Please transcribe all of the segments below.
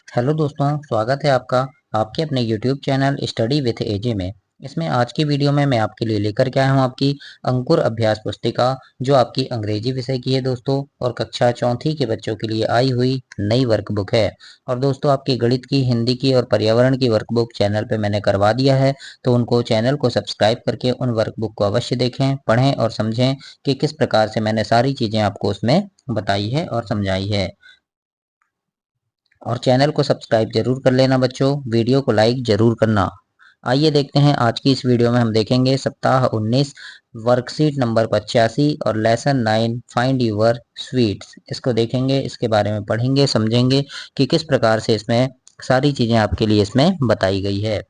Hello दोस्तों, स्वागत है आपका आपके अपने YouTube चैनल स्टडी विथ एजे में। इसमें आज की वीडियो में मैं आपके लिए लेकर के आया हूँ आपकी अंकुर अभ्यास पुस्तिका, जो आपकी अंग्रेजी विषय की है दोस्तों, और कक्षा चौथी के बच्चों के लिए आई हुई नई वर्कबुक है। और दोस्तों, आपकी गणित की, हिंदी की और पर्यावरण की वर्कबुक चैनल पे मैंने करवा दिया है, तो उनको चैनल को सब्सक्राइब करके उन वर्कबुक को अवश्य देखें, पढ़ें और समझें कि किस प्रकार से मैंने सारी चीज़ें आपको उसमें बताई है और समझाई है। और चैनल को सब्सक्राइब जरूर कर लेना बच्चों, वीडियो को लाइक जरूर करना। आइए देखते हैं आज की इस वीडियो में हम देखेंगे सप्ताह 19 वर्कशीट नंबर 85 और लेसन 9 फाइंड यूर स्वीट्स। इसको देखेंगे, इसके बारे में पढ़ेंगे, समझेंगे कि किस प्रकार से इसमें सारी चीजें आपके लिए इसमें बताई गई है।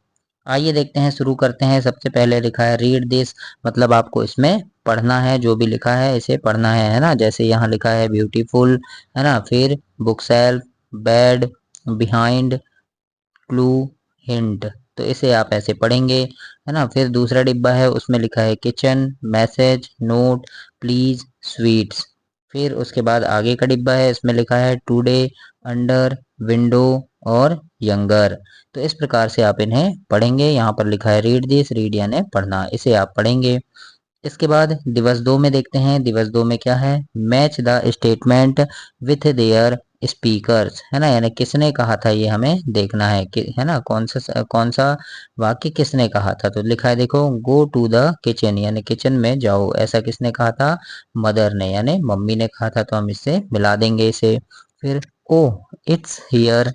आइए देखते हैं, शुरू करते हैं। सबसे पहले लिखा है रीड दिस, मतलब आपको इसमें पढ़ना है, जो भी लिखा है इसे पढ़ना है ना। जैसे यहाँ लिखा है ब्यूटीफुल, है ना, फिर book shelf, bed, behind, clue, hint, तो इसे आप ऐसे पढ़ेंगे, है ना। फिर दूसरा डिब्बा है, उसमें लिखा है kitchen, message, note, please, sweets. फिर उसके बाद आगे का डिब्बा है, इसमें लिखा है टुडे, अंडर, विंडो और यंगर। तो इस प्रकार से आप इन्हें पढ़ेंगे। यहाँ पर लिखा है रीड दिस, रीड यानी पढ़ना, इसे आप पढ़ेंगे। इसके बाद दिवस 2 में देखते हैं। दिवस 2 में क्या है, match the statement with their speakers, है ना, यानी किसने कहा था ये हमें देखना है कि, है ना, कौन सा वाक्य किसने कहा था। तो लिखा है देखो, गो टू द किचन, यानी किचन में जाओ, ऐसा किसने कहा था, मदर ने, यानी मम्मी ने कहा था। तो हम इससे मिला देंगे इसे। फिर ओ it's here,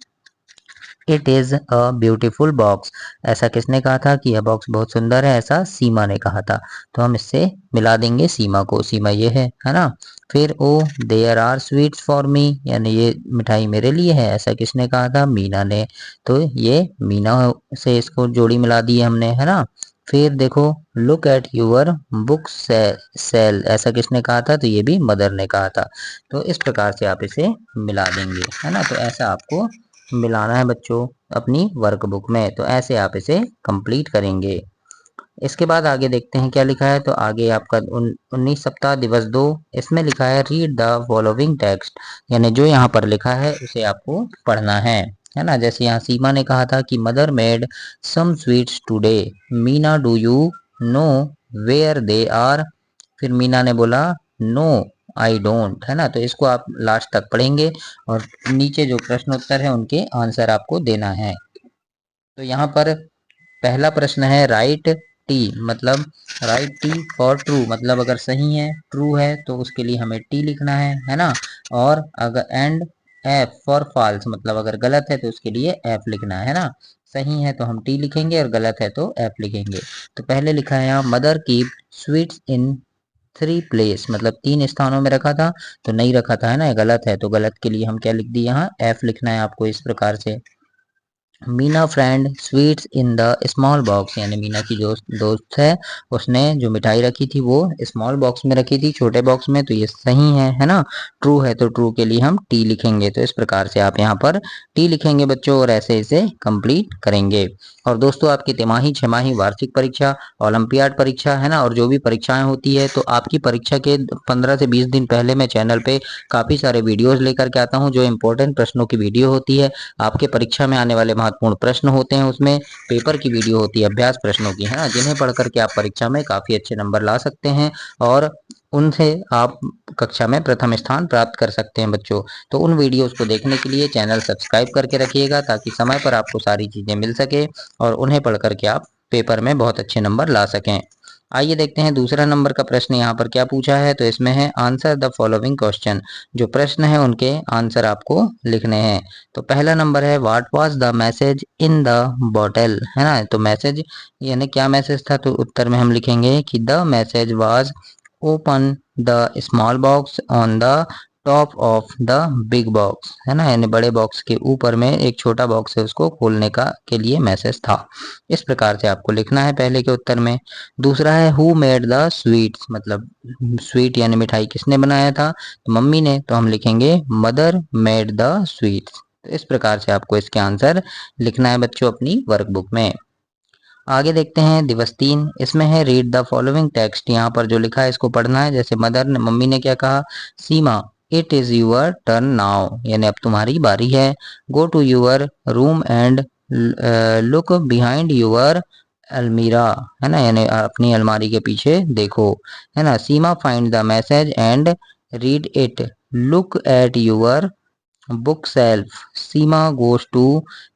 it is a beautiful box, ऐसा किसने कहा था कि यह बॉक्स बहुत सुंदर है, ऐसा सीमा ने कहा था। तो हम इससे मिला देंगे सीमा को, सीमा ये है ना। फिर oh there are sweets for me, यानी ये मिठाई मेरे लिए है, ऐसा किसने कहा था, मीना ने। तो ये मीना से इसको जोड़ी मिला दी हमने, है ना। फिर देखो, look at your book sale, ऐसा किसने कहा था, तो ये भी मदर ने कहा था। तो इस प्रकार से आप इसे मिला देंगे, है ना। तो ऐसा आपको मिलाना है बच्चों अपनी वर्कबुक में। तो ऐसे आप इसे कंप्लीट करेंगे। इसके बाद आगे देखते हैं क्या लिखा है। तो आगे आपका 19 सप्ताह दिवस 2, इसमें लिखा है रीड द फॉलोइंग टेक्स्ट, यानी जो यहाँ पर लिखा है उसे आपको पढ़ना है ना। जैसे यहाँ सीमा ने कहा था कि mother made some sweets today, Meena do you know where they are. फिर मीना ने बोला नो आई डोंट, है ना। तो इसको आप लास्ट तक पढ़ेंगे और नीचे जो प्रश्न उत्तर है उनके आंसर आपको देना है। तो यहाँ पर पहला प्रश्न है राइट टी, मतलब राइट टी फॉर ट्रू, मतलब अगर सही है, ट्रू है, तो उसके लिए हमें टी लिखना है ना। और अगर एंड एफ फॉर फॉल्स, मतलब अगर गलत है तो उसके लिए एफ लिखना है ना। सही है तो हम टी लिखेंगे और गलत है तो एफ लिखेंगे। तो पहले लिखा है यहाँ मदर कीप स्वीट्स इन 3 प्लेस, मतलब 3 स्थानों में रखा था, तो नहीं रखा था, है ना, ये गलत है। तो गलत के लिए हम क्या लिख दिए, यहाँ एफ लिखना है आपको इस प्रकार से। Meena friend sweets in the small box, यानी मीना की जो दोस्त है उसने जो मिठाई रखी थी वो स्मॉल बॉक्स में रखी थी, छोटे बॉक्स में। तो ये सही है ना। ट्रू है तो ट्रू के लिए हम टी लिखेंगे। तो इस प्रकार से आप यहाँ पर टी लिखेंगे बच्चों, और ऐसे इसे कंप्लीट करेंगे। और दोस्तों, आपकी तिमाही, छमाही, वार्षिक परीक्षा, ओलंपियाड परीक्षा, है ना, और जो भी परीक्षाएं होती है, तो आपकी परीक्षा के 15 से 20 दिन पहले मैं चैनल पे काफी सारे वीडियोज लेकर के आता हूँ, जो इंपॉर्टेंट प्रश्नों की वीडियो होती है, आपके परीक्षा में आने वाले महत्वपूर्ण प्रश्न होते हैं, उसमें पेपर की वीडियो होती है अभ्यास प्रश्नों की, है ना, जिन्हें पढ़ करके आप परीक्षा में काफी अच्छे नंबर ला सकते हैं और उनसे आप कक्षा में प्रथम स्थान प्राप्त कर सकते हैं बच्चों। तो उन वीडियोस को देखने के लिए चैनल सब्सक्राइब करके रखिएगा, ताकि समय पर आपको सारी चीजें मिल सके और उन्हें पढ़ करके आप पेपर में बहुत अच्छे नंबर ला सकें। आइए देखते हैं दूसरा नंबर का प्रश्न यहाँ पर क्या पूछा है। तो इसमें है आंसर द फॉलोइंग क्वेश्चन, जो प्रश्न है उनके आंसर आपको लिखने हैं। तो पहला नंबर है what was the message in the bottle, है ना। तो मैसेज यानी क्या मैसेज था, तो उत्तर में हम लिखेंगे कि the message was open the small box on the top of the big box, है ना, यानी बड़े बॉक्स के ऊपर में एक छोटा बॉक्स है, उसको खोलने का के लिए मैसेज था। इस प्रकार से आपको लिखना है पहले के उत्तर में। दूसरा है हु मेड द स्वीट्स, मतलब स्वीट यानी मिठाई किसने बनाया था, तो मम्मी ने। तो हम लिखेंगे मदर मेड द स्वीट्स। तो इस प्रकार से आपको इसके आंसर लिखना है बच्चों अपनी वर्कबुक में। आगे देखते हैं दिवस 3, इसमें है रीड द फॉलोइंग टेक्स्ट, यहाँ पर जो लिखा है इसको पढ़ना है। जैसे मदर ने, मम्मी ने क्या कहा, Seema it is your turn now, यानी अब तुम्हारी बारी है। Go to your room and look behind your almirah, है ना, यानी अपनी अलमारी के पीछे देखो, है ना। Seema find the message and read it, look at your bookshelf. Seema goes to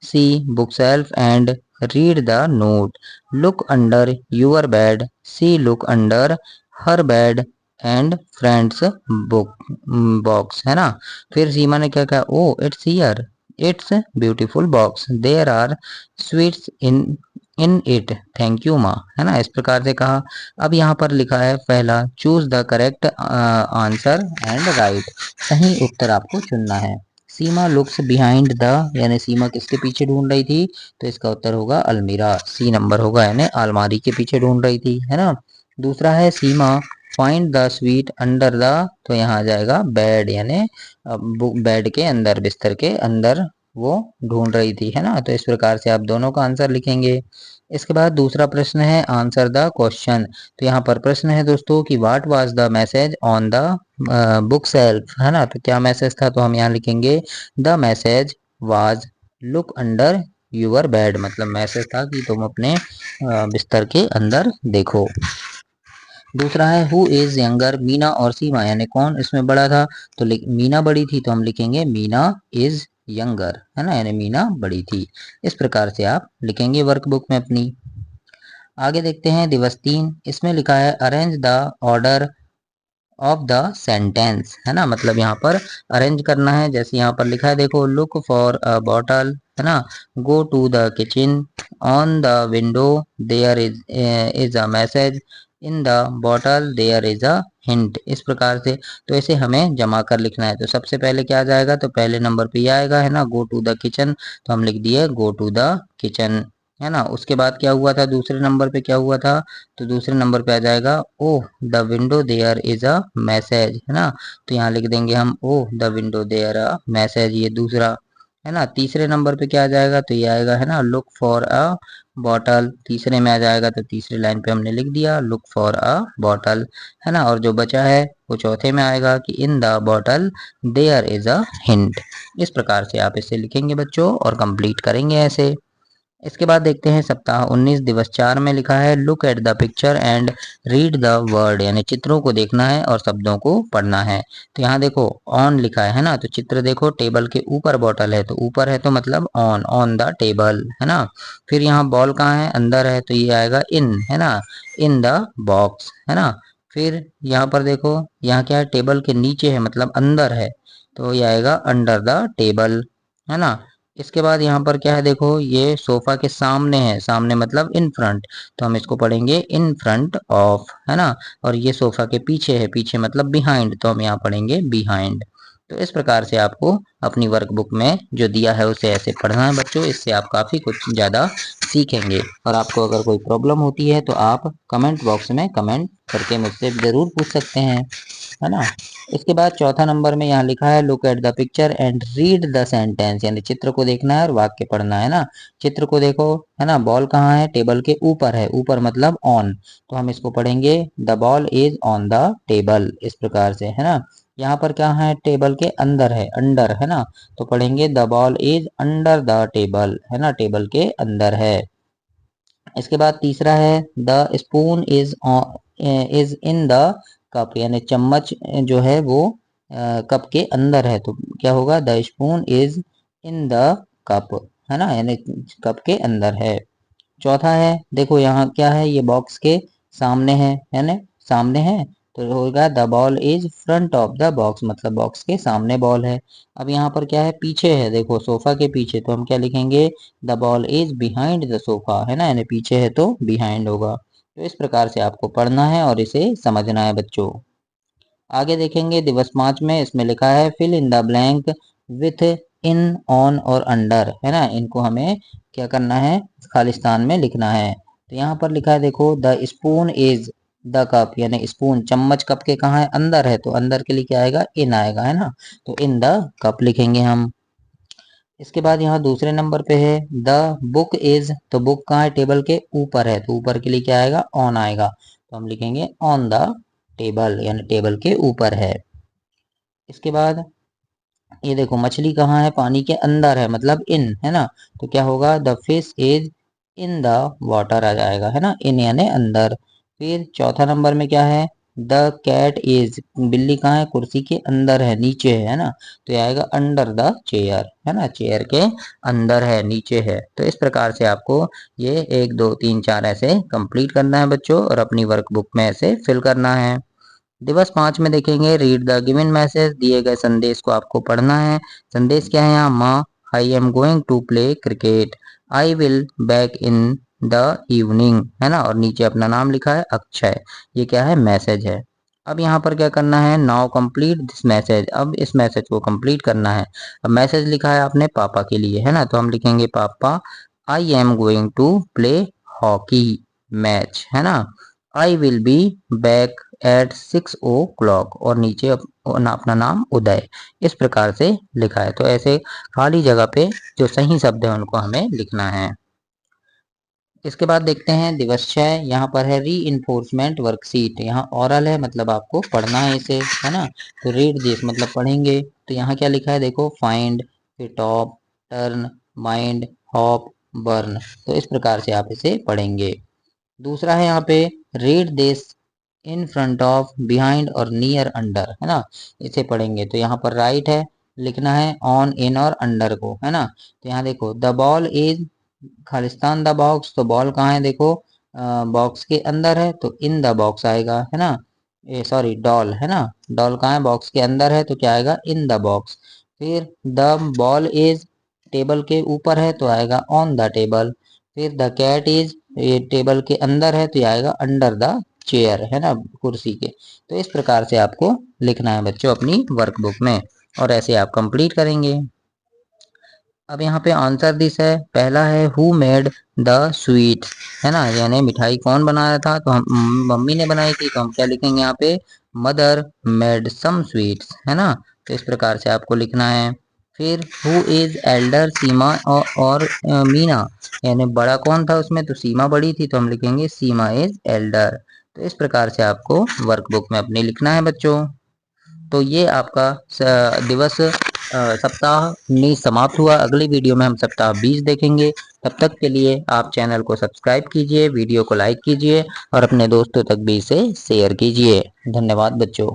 see bookshelf and read the note. Look under your bed. She look under her bed and friend's book box, है ना। फिर सीमा ने क्या कहा, oh it's here, it's beautiful box, there are sweets in in it, thank you माँ, है ना। इस प्रकार से कहा। अब यहाँ पर लिखा है पहला, choose the correct answer and right, सही उत्तर आपको चुनना है। सीमा लुक्स बिहाइंड द, यानी सीमा किसके पीछे ढूंढ रही थी, तो इसका उत्तर होगा अलमीरा, सी नंबर होगा, यानी अलमारी के पीछे ढूंढ रही थी, है ना। दूसरा है Seema find the sweet under the, तो यहाँ आ जाएगा बेड, यानी बेड के अंदर, बिस्तर के अंदर वो ढूंढ रही थी, है ना। तो इस प्रकार से आप दोनों का आंसर लिखेंगे। इसके बाद दूसरा प्रश्न है आंसर द क्वेश्चन। तो यहाँ पर प्रश्न है दोस्तों कि what was the message on the book shelf, है ना। तो क्या मैसेज था, तो हम यहाँ लिखेंगे the message was look under your bed, मतलब मैसेज था कि तुम अपने बिस्तर के अंदर देखो। दूसरा है हु इज यंगर, मीना और सीमा, यानी कौन इसमें बड़ा था, तो मीना बड़ी थी, तो हम लिखेंगे मीना इज यंगर, है ना, यानी मीना बड़ी थी। इस प्रकार से आप लिखेंगे वर्कबुक में अपनी। आगे देखते हैं दिवस 3, इसमें लिखा है arrange the order of the sentence, है ना, मतलब यहाँ पर अरेंज करना है। जैसे यहाँ पर लिखा है देखो, लुक फॉर अ बॉटल, है ना, go to the kitchen, on the window there is a message, in the bottle there is a hint, इस प्रकार से। तो इसे हमें जमा कर लिखना है। तो सबसे पहले क्या आ जाएगा, तो पहले नंबर पे ये आएगा, है ना, गो टू द किचन, तो हम लिख दिए गो टू द किचन, है ना। उसके बाद क्या हुआ था, दूसरे नंबर पे क्या हुआ था, तो दूसरे नंबर पे आ जाएगा oh the window there is a message, है ना। तो यहाँ लिख देंगे हम oh the window there a message, ये दूसरा, है ना। तीसरे नंबर पे क्या आ जाएगा, तो ये आएगा, है ना, लुक फॉर अ बॉटल, तीसरे में आ जाएगा, तो तीसरी लाइन पे हमने लिख दिया लुक फॉर अ बॉटल, है ना। और जो बचा है वो चौथे में आएगा कि in the bottle there is a hint. इस प्रकार से आप इसे लिखेंगे बच्चों और कंप्लीट करेंगे ऐसे। इसके बाद देखते हैं सप्ताह 19 दिवस 4 में लिखा है look at the picture and read the word, यानी चित्रों को देखना है और शब्दों को पढ़ना है। तो यहाँ देखो ऑन लिखा है ना, तो चित्र देखो, टेबल के ऊपर बॉटल है, तो ऊपर है तो मतलब ऑन, ऑन द टेबल, है ना। फिर यहाँ बॉल कहाँ है, अंदर है, तो ये आएगा इन, है ना, इन द बॉक्स, है ना। फिर यहाँ पर देखो, यहाँ क्या है, टेबल के नीचे है, मतलब अंदर है, तो ये आएगा अंडर द टेबल, है ना। इसके बाद यहाँ पर क्या है देखो, ये सोफा के सामने है, सामने मतलब इन फ्रंट, तो हम इसको पढ़ेंगे इन फ्रंट ऑफ, है ना। और ये सोफा के पीछे है, पीछे मतलब बिहाइंड, तो हम यहाँ पढ़ेंगे बिहाइंड। तो इस प्रकार से आपको अपनी वर्कबुक में जो दिया है उसे ऐसे पढ़ना है बच्चों, इससे आप काफ़ी कुछ ज़्यादा सीखेंगे। और आपको अगर कोई प्रॉब्लम होती है तो आप कमेंट बॉक्स में कमेंट करके मुझसे ज़रूर पूछ सकते हैं, है ना। इसके बाद चौथा नंबर में यहाँ लिखा है look at the picture and read the sentence, यानी चित्र को देखना है और वाक्य पढ़ना है ना। चित्र को देखो, है ना, बॉल कहाँ है, टेबल के ऊपर है, ऊपर मतलब ऑन, तो हम इसको पढ़ेंगे the ball is on the table, इस प्रकार से, है ना। यहाँ पर क्या है, टेबल के अंदर है, अंडर, है ना, तो पढ़ेंगे the ball is under the table, है ना, टेबल के अंदर है। इसके बाद तीसरा है the spoon is in the cup, यानी चम्मच जो है वो कप के अंदर है, तो क्या होगा, the spoon is in the cup, है ना, यानी कप के अंदर है। चौथा है देखो, यहाँ क्या है, ये बॉक्स के सामने है ना, सामने है, तो होगा the ball is front of the box, मतलब बॉक्स के सामने बॉल है। अब यहाँ पर क्या है, पीछे है, देखो सोफा के पीछे, तो हम क्या लिखेंगे, the ball is behind the sofa, है ना, यानी पीछे है तो बिहाइंड होगा। तो इस प्रकार से आपको पढ़ना है और इसे समझना है बच्चों। आगे देखेंगे दिवस 5 में, इसमें लिखा है fill in the blank with in on और अंडर, है ना, इनको हमें क्या करना है, खालिस्तान में लिखना है। तो यहाँ पर लिखा है देखो the spoon is the cup, यानी स्पून चम्मच कप के कहाँ है, अंदर है, तो अंदर के लिए क्या आएगा, इन आएगा, है ना, तो इन द कप लिखेंगे हम। इसके बाद यहाँ दूसरे नंबर पे है द बुक इज, तो बुक कहाँ है, टेबल के ऊपर है, तो ऊपर के लिए क्या आएगा, ऑन आएगा, तो हम लिखेंगे ऑन द टेबल, यानी टेबल के ऊपर है। इसके बाद ये देखो मछली कहाँ है, पानी के अंदर है, मतलब इन, है ना। तो क्या होगा, the fish is in the water आ जाएगा, है ना, इन यानी अंदर। फिर चौथा नंबर में क्या है, द कैट इज, बिल्ली कहाँ है, कुर्सी के अंदर है, नीचे है ना। तो ये आएगा अंडर द चेयर, है ना, चेयर के अंदर है, नीचे है। तो इस प्रकार से आपको ये 1 2 3 4 ऐसे कंप्लीट करना है बच्चों, और अपनी वर्कबुक में ऐसे फिल करना है। दिवस 5 में देखेंगे, रीड द गिवन मैसेज, दिए गए संदेश को आपको पढ़ना है। संदेश क्या है यहाँ, माँ I am going to play cricket, I will back in the evening, है ना, और नीचे अपना नाम लिखा है अक्षय। ये क्या है, मैसेज है। अब यहाँ पर क्या करना है, नाउ कंप्लीट दिस मैसेज, अब इस मैसेज को कंप्लीट करना है। अब मैसेज लिखा है आपने पापा के लिए, है ना, तो हम लिखेंगे पापा I am going to play hockey match, है ना, I will be back at 6 o'clock, और नीचे अपना नाम उदय। इस प्रकार से लिखा है। तो ऐसे खाली जगह पे जो सही शब्द है उनको हमें लिखना है। इसके बाद देखते हैं दिवस 6, यहाँ पर है री इन्फोर्समेंट वर्कशीट। यहाँ ओरल है, मतलब आपको पढ़ना है इसे, है ना। तो रीड दिस मतलब पढ़ेंगे। तो यहाँ क्या लिखा है देखो, फाइंड, फिर top, turn, mind, hop, burn. तो इस प्रकार से आप इसे पढ़ेंगे। दूसरा है यहाँ पे read this in front of, behind और नियर अंडर, है ना। इसे पढ़ेंगे। तो यहाँ पर राइट है, लिखना है ऑन, इन और अंडर को, है ना। तो यहाँ देखो the ball is Khalistan the box, तो बॉल कहाँ है देखो, बॉक्स के अंदर है, तो इन द बॉक्स आएगा, है ना। ये सॉरी डॉल, है ना, डॉल कहाँ है, बॉक्स के अंदर है, तो क्या आएगा, इन द बॉक्स। फिर द बॉल इज टेबल के ऊपर है, तो आएगा ऑन द टेबल। फिर द कैट इज, ये टेबल के अंदर है, तो ये आएगा अंडर द चेयर, है ना, कुर्सी के। तो इस प्रकार से आपको लिखना है बच्चों अपनी वर्कबुक में, और ऐसे आप कंप्लीट करेंगे। अब यहाँ पे आंसर दिस है, पहला है हु मेड द स्वीट, है ना, यानी मिठाई कौन बनाया था, तो हम मम्मी ने बनाई थी। तो हम क्या लिखेंगे यहाँ पे, मदर मेड सम स्वीट्स, है ना। तो इस प्रकार से आपको लिखना है। फिर हु इज एल्डर, सीमा और मीना, यानी बड़ा कौन था उसमें, तो सीमा बड़ी थी, तो हम लिखेंगे सीमा इज एल्डर। तो इस प्रकार से आपको वर्कबुक में अपने लिखना है बच्चों। तो ये आपका दिवस सप्ताह 19 समाप्त हुआ। अगली वीडियो में हम सप्ताह 20 देखेंगे। तब तक के लिए आप चैनल को सब्सक्राइब कीजिए, वीडियो को लाइक कीजिए और अपने दोस्तों तक भी इसे शेयर कीजिए। धन्यवाद बच्चों।